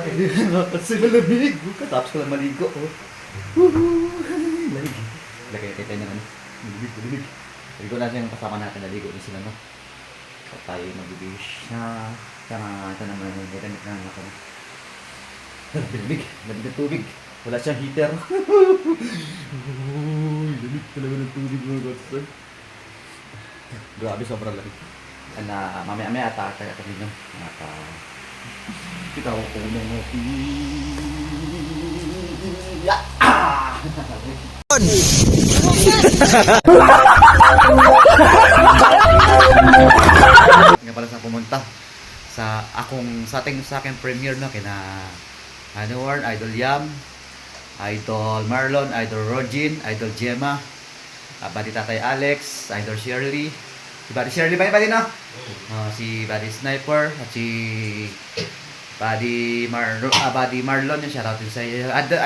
Kasi malamig. Tapos ko lang maligo. Oh. Malamig. Lagay tayo ng ano. Malamig. Maligo na siya yung kasama natin. Naligo din sila, no? So tayo mag-wish na. Kaya ito naman yung nilamig na anak ko. Malamig. Malamig na tubig. Wala siyang heater. Lamig talaga ng tubig mga kapatid. Grabe, sobrang lamig. Mamaya-maya ata kaya kami nyo. Kita ko kung ano mo. Nga pala sa pumunta sa aking premiere na kina Anwar, Idol Yam, Idol Marlon, Idol Rogin, Idol Gemma, Buddy Tatay Alex, Idol Shirley, si Buddy Shirley ba din no? Si Buddy Sniper at si Buddy Marlon, yung shoutout din sa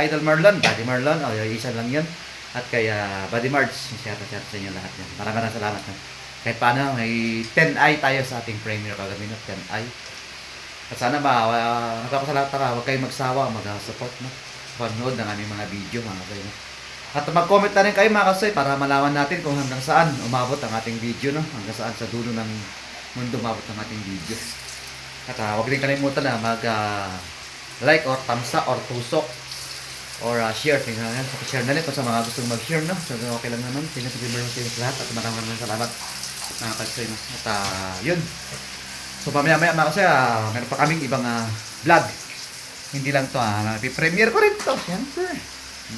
Idol Marlon, Buddy Marlon, isa lang yun. At kay Buddy March, shoutout sa inyo lahat yan. Maraming salamat na. Kahit paano, may 10i tayo sa ating premiere kagabi na 10i. At sana nakakasalamat ka, huwag kayong magsawa, mag-support no? Panood ng aming mga video mga kasoy. At mag-comment na rin kayo mga kasoy para malaman natin kung hanggang saan umabot ang ating video, no? Hanggang saan sa dulo ng mundo umabot ang ating video. At huwag din kalimutan na mag-like or thumbs up or tusok or share. Share na rin kung sa mga gustong mag-share, no? So okay lang naman. Sinasabihin mo sa lahat at maraming salamat mga kasoy. No? At yun. So mamaya-maya mga kasoy, meron pa kaming ibang vlog. Hindi lang to premiere ko rin to. Siyempre.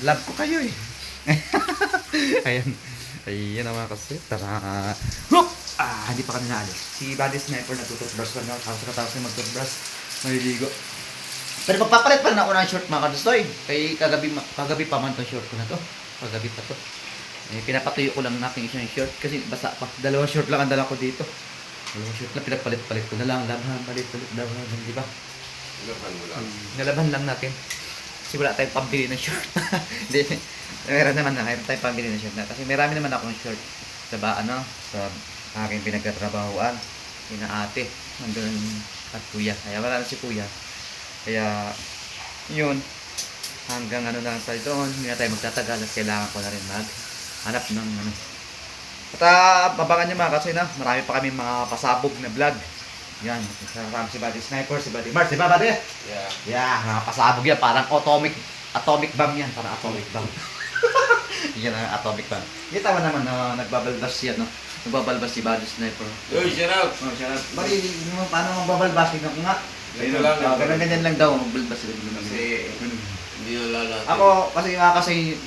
Love ko kayo eh. Ayan. Ayan mga kasoy. Tara. Hindi pa kami naalis. Si Buddy Sniper nagtututbrush lang. Tapos na magtutbrush. Maliligo. Pero magpapalit pa na ako ng short mga kasoy. Kay kagabi pa man to short ko na to. Kagabi pa to. Pinapatuyo ko lang natin isang short. Kasi basa pa. 2 short lang ang dala ko dito. 2 short lang. Pinagpalit-palit ko na lang. Labhan, palit-palit. Labhan. Di ba? Nalaban lang natin. Kasi wala tayong pambili ng short. Hindi. Meron naman na. Meron tayong pambili ng short na. Kasi marami naman akong short. Sa sa aking pinagkatrabahoan. Ina ate. Nandun at kuya. Kaya wala na si kuya. Kaya yun. Hanggang lang tayo doon. Hindi na tayo magtatagal. At kailangan ko na rin maghanap ng At abangan nyo mga kasi na. Marami pa kami mga pasabog na vlog. Yan, kasama si Buddy Sniper, si Buddy March, di ba Buddy? Yeah. Yeah, nakapasabog yan, parang atomic bomb yan, parang atomic bomb. Yan ang atomic bomb. Kita mo naman na nagbabalbas yan, no? Nagbabalbas si Buddy Sniper. Uy, shout out! Shout out. Buddy, paano magbabalbas? Tingnan ko nga. Ganyan lang daw, magbalbas sila. Kasi, hindi nalala. Ako, kasi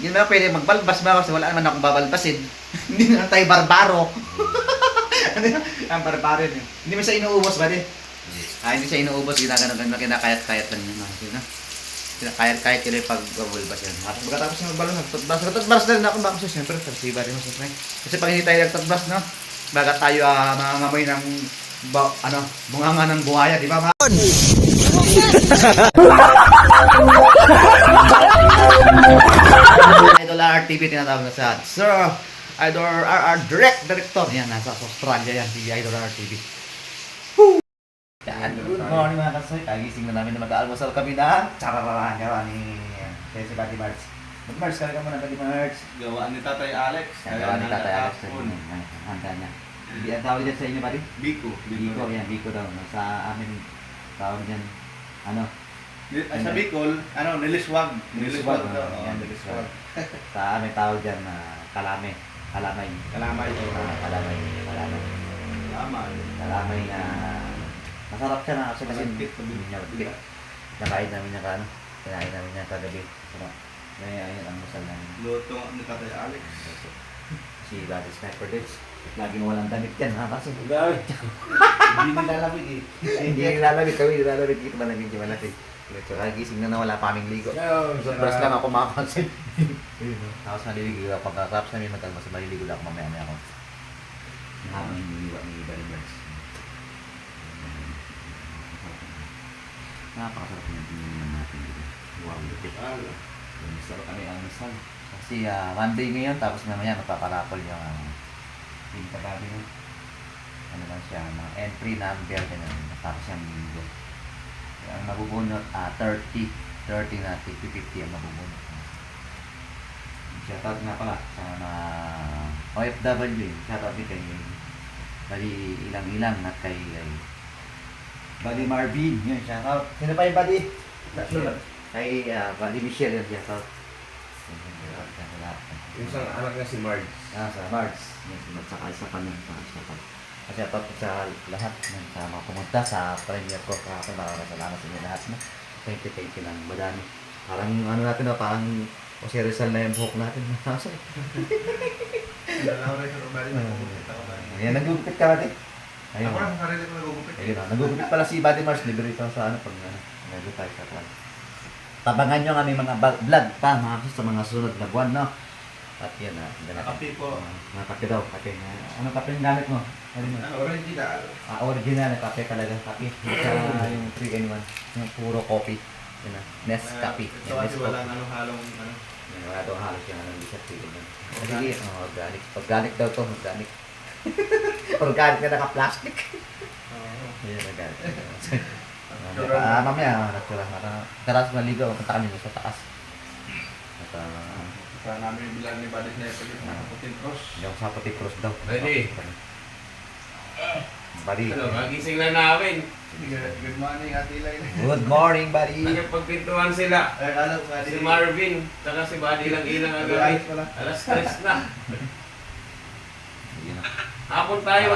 yun na pwede magbalbas ba kasi wala naman akong babalbasin. Hindi naman tayo barbaro. Ang barbaro yun. Hindi mo siya inuubos ba din? Hindi siya inuubos. Kinakayat-kayat lang yun. Kinakayat-kayat yun yung pag-bulbas yan. Tapos pagkatapos yung magbalbas. Tutbas na rin ako. Baka siya siyempre. Tarsiba rin mo sa friend. Kasi pag hindi tayo nagtutbas, no? Baga tayo mangangamoy ng bunganga ng buhaya. Di ba? Idol RTV tinatawag na sa Sir Idol RR Director. Yan, nasa Australia yan, si Idol RTV. Yan, good morning mga kasoy. Kagising na namin na mag-almusal kami na tsaka ni si Buddy March. Buddy March, kaya ka muna Buddy March. Gawaan ni Tatay Alex. Gawaan ni Tatay Alex. Handa niya. Hindi ang tawag dyan sa inyo, Buddy? Biko. Biko, yan, Biko daw. Sa amin, tawag dyan, sa Bicol, niliswag. Niliswag. Yan, niliswag. Sa amin tawag dyan, Kalamay. Kalamay. Kalamay na masarap siya na kasi nakain namin niya kinain namin niya kagabi. Ayun ang musal namin. Luto ni Tatay Alex. Si Buddy Sniper din. Laging walang damit yan kasi. Hindi nilalamig eh. Hindi nilalamig kami. Nilalamig dito malamig yung malamig. Gising na wala pa aming ligo. Sobras lang ako makakonsin. Tapos maliligo ako. Pagkatapos namin matalmas, maliligo lang ako mamaya ako. Habang iniiwa ni Buddy March. Napakasarap niya tingnan natin dito. Wow, lupit. Masarap kami ang masal. Kasi Monday ngayon, tapos mamaya magpaparapol yung kagabi mo. Ano lang siya, mga entry number, tapos yung linggo. Ang mabubunot, 30 na 50 ang mabubunot. Shoutout nga pala sa mga OFW. Shoutout din kay Bali Ilang-Ilang at kay Buddy Marvin. Yun, shoutout. Sino pa yung Buddy? Kay Buddy Michelle. Yun, shoutout. Yung isang anak niya si Marge. Sa Mards. Yes, magsakay sa kanya. Shoutout po sa lahat ng sa mga pumunta sa premiere ko. Maraming salamat sa inyo lahat. No? Thank you lang. Madami. Parang ano natin na, parang Jose Rizal na yung buhok natin. Ayan, nagugupit ka natin. Ayun. Ako lang sa sarili ko nagugupit. Ayun, nagugupit pala si Buddy Mars. Libre ito sa pag nag tayo sa plan. Tabangan nyo kami mga vlog pa sa mga susunod na buwan, no? At yan, Kape po. Mga kape daw, kape. Anong kape yung gamit mo? Original. Original na kape talaga, kape. Sa yung 3-in-1, yung puro coffee. Yun na, Nescafe. Ito kasi walang halong Wala daw halos yung ano, isa pili mo. Sige, organic. Organic daw to, organic. Organic na naka-plastic. Yan, organic. Mamaya, natural. Taras maligo, punta kami sa taas. At, Saan namin yung bilang ni Buddy Sniper yung puting cross. yung sa puti cross daw. Ready? Buddy. Magising na namin. Good morning, Ate Ilay. Good morning, buddy. Nagpagpintuan sila. Ay, alam ko, Si Marvin, saka si Buddy Ilang-Ilang ang gabi. pala. Alas 3 na. Yun na. Hapon tayo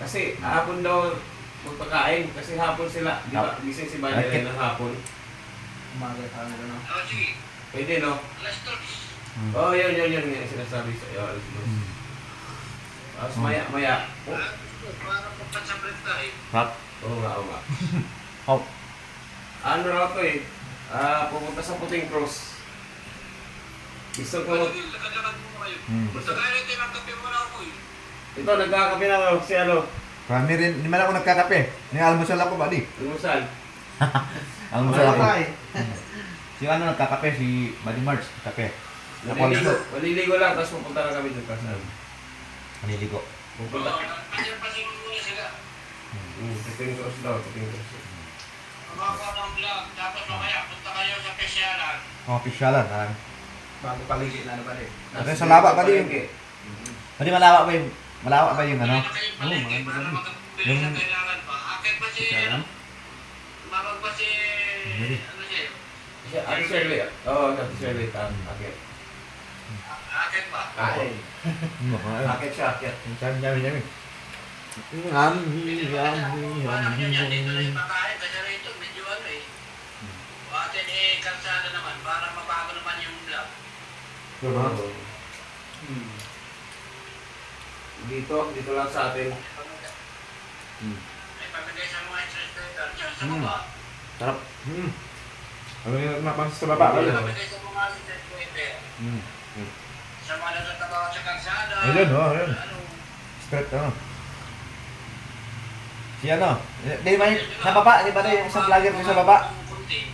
kasi hapon daw magpakain. Kasi hapon sila. Di ba? Gising si Buddy Ilang ng hapon. Umaga sa amin, ano. Pwede, no? Oh, yun. Yung sinasabi sa iyo. Alas 2. Tapos maya. Hop. Oo nga. Hop. Ano raw to eh? Pupunta sa Puting Cross. Gusto ko Ito, nagkakape na ako si ano. Kami rin, hindi man ako nagkakape. Almusal ako, buddy. Lumusan. Almusal ako. Si ano nagkakape, si Buddy March, kape. Maliligo lang, tapos pupunta na kami dun. Maliligo. Pupunta. Puting Cross daw, Puting Cross. Officialan, ha? Bago paligid na ba rin? Ito sa laba, buddy. Buddy, malawak ba yung ano? Yung... Ate Shirley. Oo, Ate Shirley. Akit. Akit siya, akit. Yummy. Kalsada naman para mabago naman yung vlog. Diba? Dito lang sa atin. Ay, pamigay sa mga instructor. Sa baba. Sarap. Ano yung napansin sa baba? Ayun. Pamigay sa mga instructor. Sa mga nagtatrabaho sa kalsada. Ayun, ayun. Ano? Straight, ano? Si ano? Di ba yung sa baba? Di ba na yung isang vlogger ko sa baba? Kunti.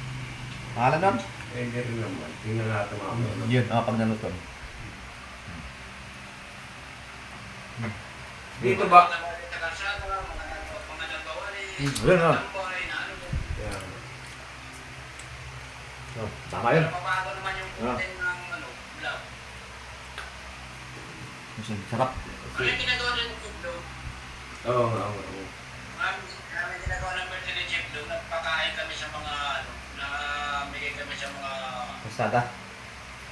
Pangalan nun? Pwede rin naman. Tingnan natin mga Yun, pag naluton. Dito ba? Sa kalsada, mga nagbawa rin. Ayun, Ang buhay na ano. Tama yun. Para mabago naman yung content ng ano, vlog. Sarap. Ano yung ginagawa rin ng vlog? Oo. Kami ginagawa ng birthday ni Jeff Blue, nagpakain kami sa mga, namigay kami sa mga Pasada.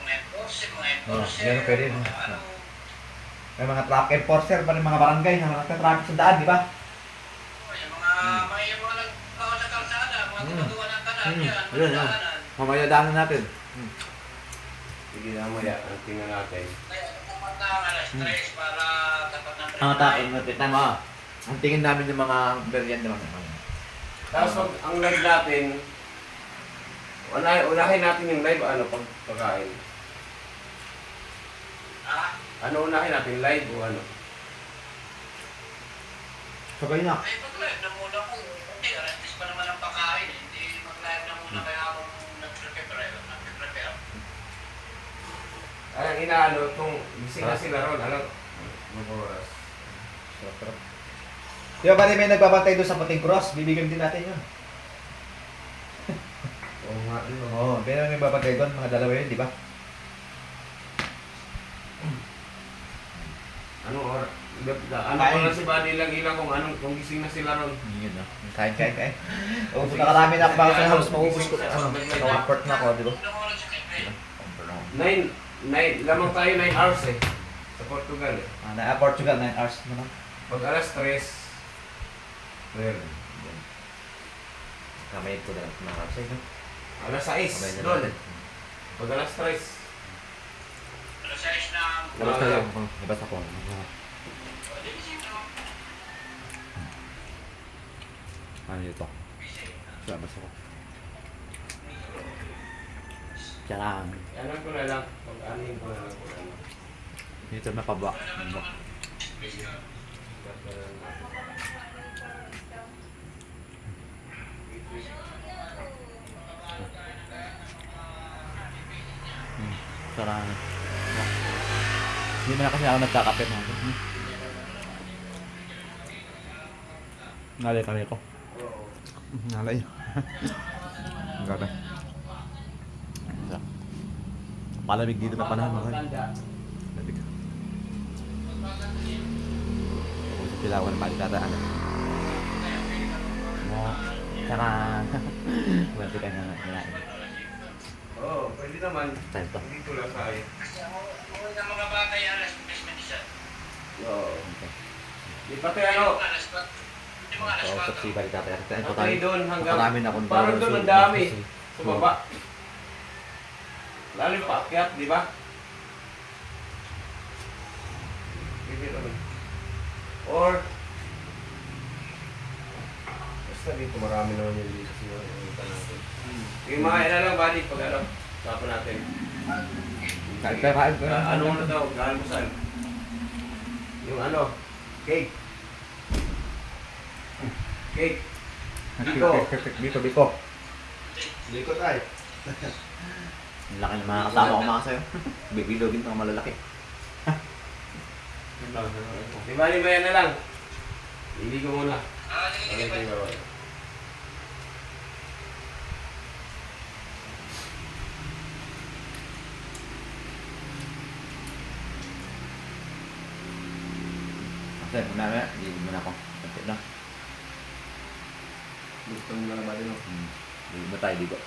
enforcer, yan, pwede, no? ano, May mga truck enforcer pa rin mga barangay na nagka-traffic sa daan, di ba? yung mga nagbawa sa kalsada, mga gumagawa ng kanal, yan, Yun, mga daanan. Mamaya daanan natin. Sige na maya. Tingnan natin. Kaya naman na alas 3 para tapat ng Ang taon na tama. Ang tingin namin yung mga merienda naman. Tapos pag ang live natin, unahin natin yung live, pagkain. Ha? Ano unahin natin, live o ano? Sabay na. Ay, mag-live na muna ko. Hindi, alas 3 pa naman ang pagkain. Hindi mag-live na muna kaya akong nag-prepare. Ang inaano, kung gising na sila ron, mga oras. Di ba may nagbabantay doon sa Puting Cross? Bibigyan din natin yun. Mga ano. Oo, pero may babagay doon, mga dalawa yun, di ba? Anong oras? Ano pa lang si Buddy lang ilang kung gising na sila ron. Yun, no? Kain. Ubus na karami na ako baka sa house, maubos ko. Naka-aport na ako, di ba? Lamang tayo 9 hours eh. Sa Portugal eh. Na-Portugal, 9 hours mo na. Pag alas 3, Ayan. Kamay ko na nakapsay, no? alas 6 doon. Pag alas 3. Alas 6 na. Labas tayo. Labas ako. Ano ito? Labas ako. Charang. Ano ko na lang. Pag-anin ko na lang ko lang. Dito na pa ba? Charang. Hindi na kasi ako nagkakapit na ako. Ngalay kami ko. Ngalay. Ang ganda. Malamig dito na panahon mga. Malamig. Ako sa Pilawan na pagkataan. Mo. Tsaka. Buwerte ka na kinain. Oo, pwede naman. Time to. Dito lang tayo. Uwi ng mga bata ay alas 3 na isa. Oo. Di pati ano, Alas 4. Hindi mga alas Kausap 4. si Balik Tatay. patay doon hanggang, Marami na akong parang doon ang dami. Sa baba. Lalo yung paakyat, di ba? Pwede naman. Or, basta dito marami naman yung dito siguro yung natin. Yung mga ina lang, Buddy, pag ano, tapon natin. Kain. Ano mo na daw, gahan mo saan? Yung ano, cake. Cake. Biko. Likot ay. Ang laki ng mga kasama ko mga sayo. Bibilogin pang malalaki. Di ba yan na lang? Hindi ko muna. Sige, Okay, sige. bye. Kasi mamaya, hindi mo na ako. Konti na. Gusto mo na naman din. Hindi mo tayo dito.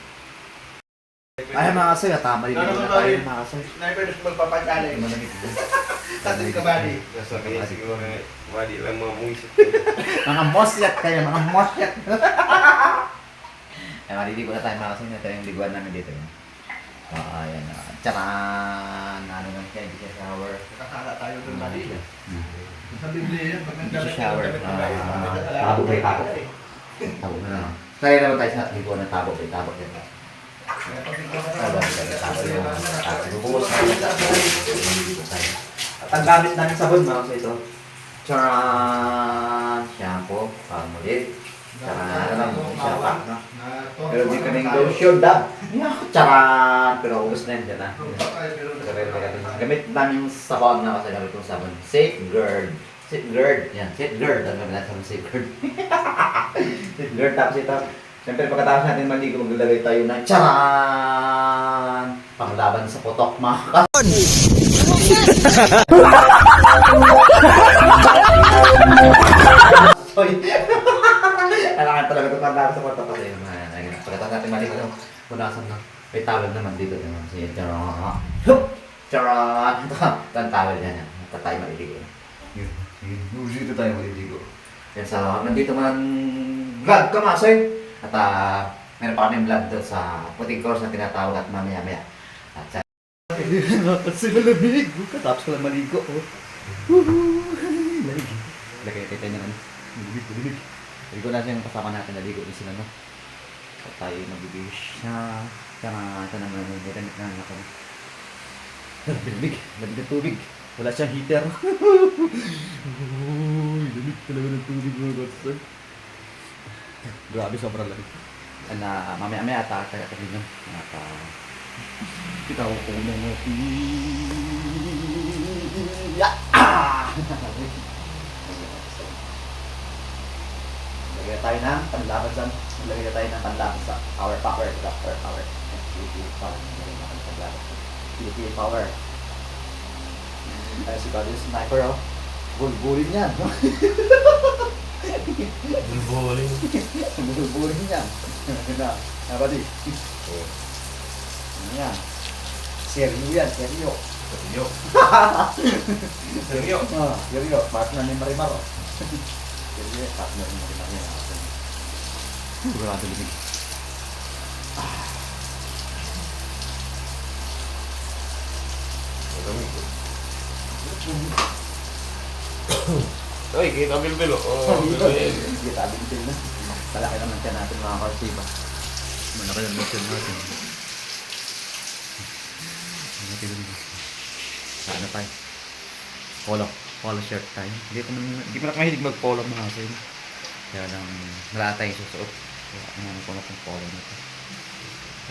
Ay mga kasoy, tama rin na tayo mga kasoy. Sniper na magpapagkalay. Malamig din. Tatin ka ba di? Sasabihin siguro na, Buddy lang mga muisip. Mga mosyat kayo, mga mosyat. Ay, maliligo na tayo mga kasoy. Ito yung liguan namin dito. Ayan. Tsaran! Ano lang siya, hindi siya shower. Nakakala tayo doon ba di? Sa Biblia, pag Hindi siya nagdala shower. Tabo Tabo tayo, tabo. Tabo na lang. Tayo naman tayo sa liguan ng tabo. Tabo yan. At ang gamit namin sabon mga kasoy ito. Tsaran! Shampoo, palmolive. Tsaran! Alam mo, shampoo, no? Pero di kaming lotion da. Tsaran! Pero ubos na yun dyan, ha? Gamit namin sabon na kasi gamit kong sabon. Safeguard. Safeguard. Yan, safeguard. Ano namin natin sa safeguard? Safeguard. Tapos ito. Siyempre pagkatapos natin maligo, maglalagay tayo ng tsaran! Panglaban sa putok mga kason! Kailangan talaga ito panglaban sa putok kasi pagkatapos natin maligo, punasan na. May tawag naman dito. Sige, tsaran! Tsaran! Ito ang tawag yan. Ito tayo maliligo. Dito tayo maliligo. Yan sa, nandito man vlog ka masoy. At meron pa kami vlog doon sa puting course na tinatawag at mamaya-maya. At sa... Kasi malamig. Katapos ko lang maligo. Malig. Lagay tayo naman. Malig. Ligo na siya yung kasama natin. Naligo din sila, no? At tayo mag-bibish na. Kaya ito naman yung niramit na anak ko. Lamig. Lamig ng tubig. Wala siyang heater. Lamig talaga ng tubig mga kapatid. Grabe, sobrang lamig. Mamaya-maya at kaya-kaya nyo. Kita ko kung ano. Lagay tayo ng panlaban dyan. Lagay tayo ng panlaban sa power. Power. Philippine power. Lagay natin ng panlaban. Philippine power. Ay, si Buddy Sniper, oh. Bulbulin yan, no? Bulbulin. Bulbulin yan. Ano na, Buddy? Ano yan? Seryo yan, seryo. Seryo. Seryo. Seryo. Partner ni Marimar, oh. Seryo, partner ni Marimar yan. Sigurado limig. Oy, kita bilbil oh. Oh, bilbil. Hindi tabi din na. Palaki naman siya natin mga karsiba. Malaki naman siya natin. Ano tayo? Polo shirt tayo. Hindi ko na mahilig mag-polo mga kasi. Kaya lang wala tayong susuot. Kaya ano ko na kung polo na ito.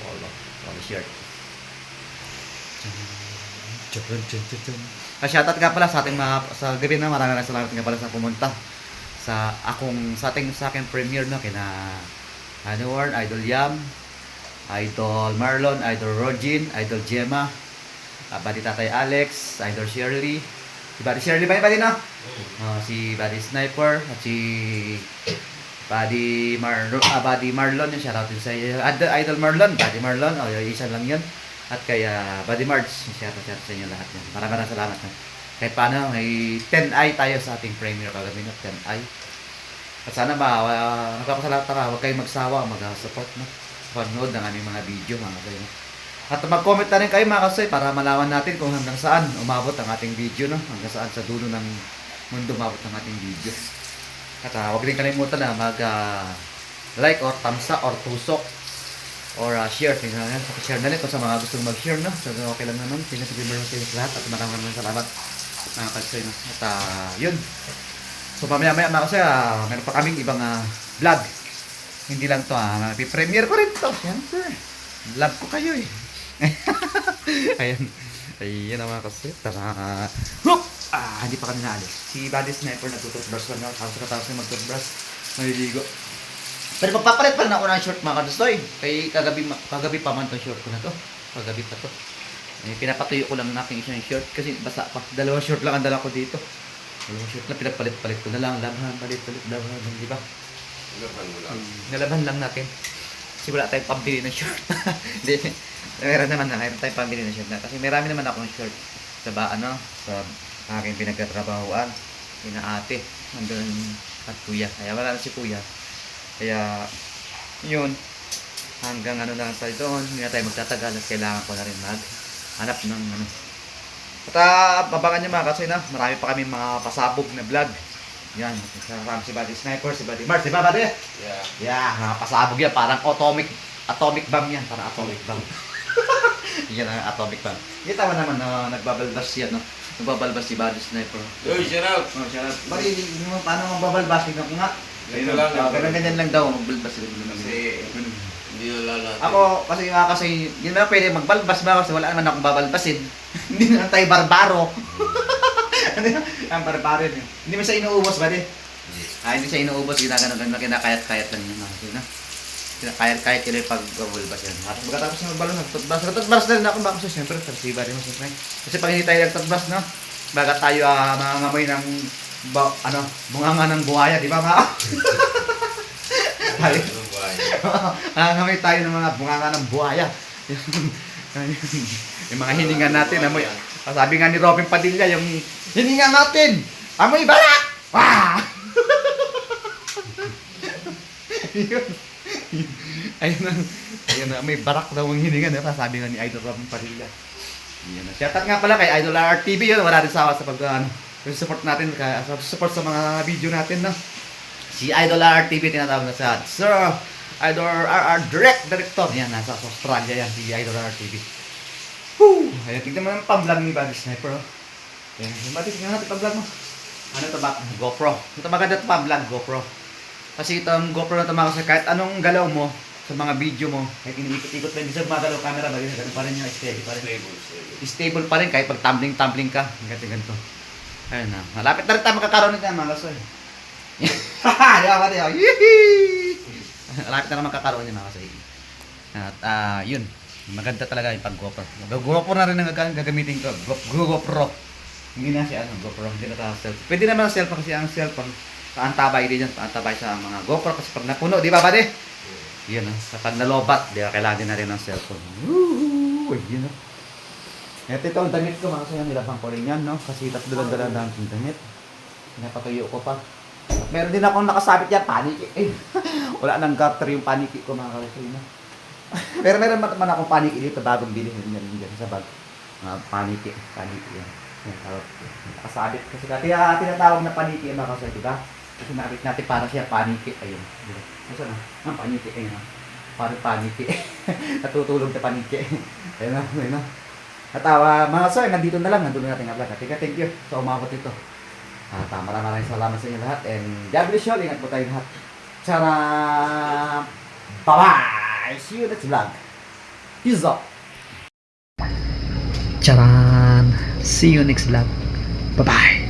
Polo shirt. Shoutout nga pala sa ating mga sa gabi na maraming salamat nga pala sa pumunta sa aking premiere no kina Warren, Idol Yam, Idol Marlon, Idol Rogin, Idol Gemma, Buddy Tatay Alex, Idol Shirley. Si Buddy Shirley ba yun no? Si Buddy Sniper at si Buddy Marlon, yung shoutout din sa Idol Marlon, Buddy Marlon, isa lang yun. At kay Buddy March, shoutout sa inyo lahat yan. Maraming salamat. Kahit paano, may 10i tayo sa ating premiere kagabi na 10i. At sana nagpapasalamat ka, huwag kayong magsawa, mag-support no? Panood ng aming mga video mga kayo. At mag-comment na rin kayo mga kasoy para malaman natin kung hanggang saan umabot ang ating video no? Hanggang saan sa dulo ng mundo umabot ang ating video. At huwag rin kalimutan na mag-like or thumbs up or tusok or share, share na rin kung sa mga gustong mag-share, no? So, okay lang naman. Pinag-deliver sa inyo lahat at maraming salamat mga kalsoy, no? At yun. So, mamaya-maya mga kalsoy, meron pa kaming ibang vlog. Hindi lang to, premiere ko rin to. Siyempre. Love ko kayo eh. Ayan na mga kalsoy. Tara. Hindi pa kami naalis. Si Buddy Sniper nagtututbrush lang. Tapos na mag-toothbrush. Maliligo. Pero magpapalit pa rin ako ng short mga kadustoy. Kay kagabi pa man itong short ko na to. Kagabi pa to. Pinapatuyo ko lang ng aking isang short kasi basa pa. 2 short lang ang dala ko dito. 2 short lang, pinagpalit-palit ko na lang. Laban, palit-palit, laban, di ba? Laban mo lang. Nalaban lang natin. Kasi wala tayong pambili ng short. Hindi. Meron tayong pambili ng short na. Kasi marami naman akong short sa aking pinagkatrabahoan. Ina-ate. Nandun at kuya. Kaya wala na si kuya. Kaya, yun, hanggang lang tayo doon, hindi na tayo magtatagal at kailangan ko na rin maghanap ng At babangan nyo mga kasi na, marami pa kami mga pasabog na vlog. Yan, marami si Buddy Sniper, si Buddy Mars, di ba Buddy? Yeah, mga pasabog yan, parang atomic bomb yan, parang atomic bomb. Yan ang atomic bomb. Hindi tama naman na nagbabalbas yan, no? Nagbabalbas si Buddy Sniper. Yo, shout out! Shout out. Buddy, paano magbabalbas? Tingnan ko nga. Ganyan lang daw, magbalbas sila. Kasi hindi na natin. Ako, kasi hindi na pwede magbalbas ba kasi wala naman akong babalbasin. Hindi na tayo barbaro. Ang barbaro yun. Hindi mo siya inuubos ba din? Hindi siya inuubos, ginagano na kinakayat-kayat lang yun. Kinakayat-kayat yun yung pag-balbas yan. At pagkatapos na magbalbas, nagtutbas na rin ako baka siyempre, kasi ba rin mo siyempre. Kasi pag hindi tayo nagtutbas, no? Baga tayo mangangamoy ng bunganga ng buhaya, di ba mga? Nangangamoy tayo ng mga bunganga ng buhaya. Yung mga hininga natin, amoy. Sabi nga ni Robin Padilla, yung hininga natin, amoy barak! Wah! Ayun na, may barak daw ang hininga, diba? Sabi nga ni Idol Robin Padilla. Shoutout nga pala kay Idol RTV, yun, wala rin sawa sa support natin, support sa mga video natin, no? Si Idol RTV, tinatawag na sa Sir Idol RR Director. Yan, nasa Australia yan, si Idol RTV. Woo! Ayan, tignan mo yung pang-vlog ni Buddy Sniper, oh. Ayan, Buddy, tignan natin pang-vlog mo. Ano ito ba? GoPro. Ito maganda ito pang-vlog, GoPro. Kasi itong GoPro na ito mga kahit anong galaw mo sa mga video mo, kahit iniikot-ikot pa, hindi sa magalaw camera, ganun pa rin yung steady pa rin. Stable pa rin kahit pag tumbling ka, ganito. Ayun na. Malapit na rin tayo makakaroon nito mga kasoy. Di ba, di ba? Yee! Malapit na naman kakaroon niya mga kasaigi. At yun, maganda talaga yung pag-GoPro. GoPro na rin ang gagamitin ko. GoPro. Hindi na siya GoPro, hindi na tayo cellphone. Pwede naman ang cellphone kasi ang cellphone, paantabay din yan, paantabay sa mga GoPro kasi pag napuno, di ba, buddy? Yun, kapag nalobat, di ba, kailangan din na rin ng cellphone. Woo! Yun, Ito ang damit ko, mga kasaya, nilabang ko rin yan, no? Kasi tatlo-dala ang damit. Pinapatuyo ko pa. At meron din akong nakasabit yan, paniki. Wala nang garter yung paniki ko, mga kasaya, no? Pero meron man akong paniki dito, bagong bilhin din dyan sa bag. Paniki yan. Yan, nakasabit kasi kaya tinatawag na paniki yung mga kasaya, diba? Kasi nakabit natin para siya paniki. Ayun, diba? Asa na? Paniki, ayun, parang paniki. Natutulog na paniki. Ayun na. At mga sir, nandito na lang, nandun na natin ang vlog. Thank you sa umabot ito. At maraming salamat sa inyo lahat. And God bless you all. Ingat po tayong lahat. Tara! Bye-bye! See you next vlog. Peace out! Charan! See you next vlog. Bye-bye!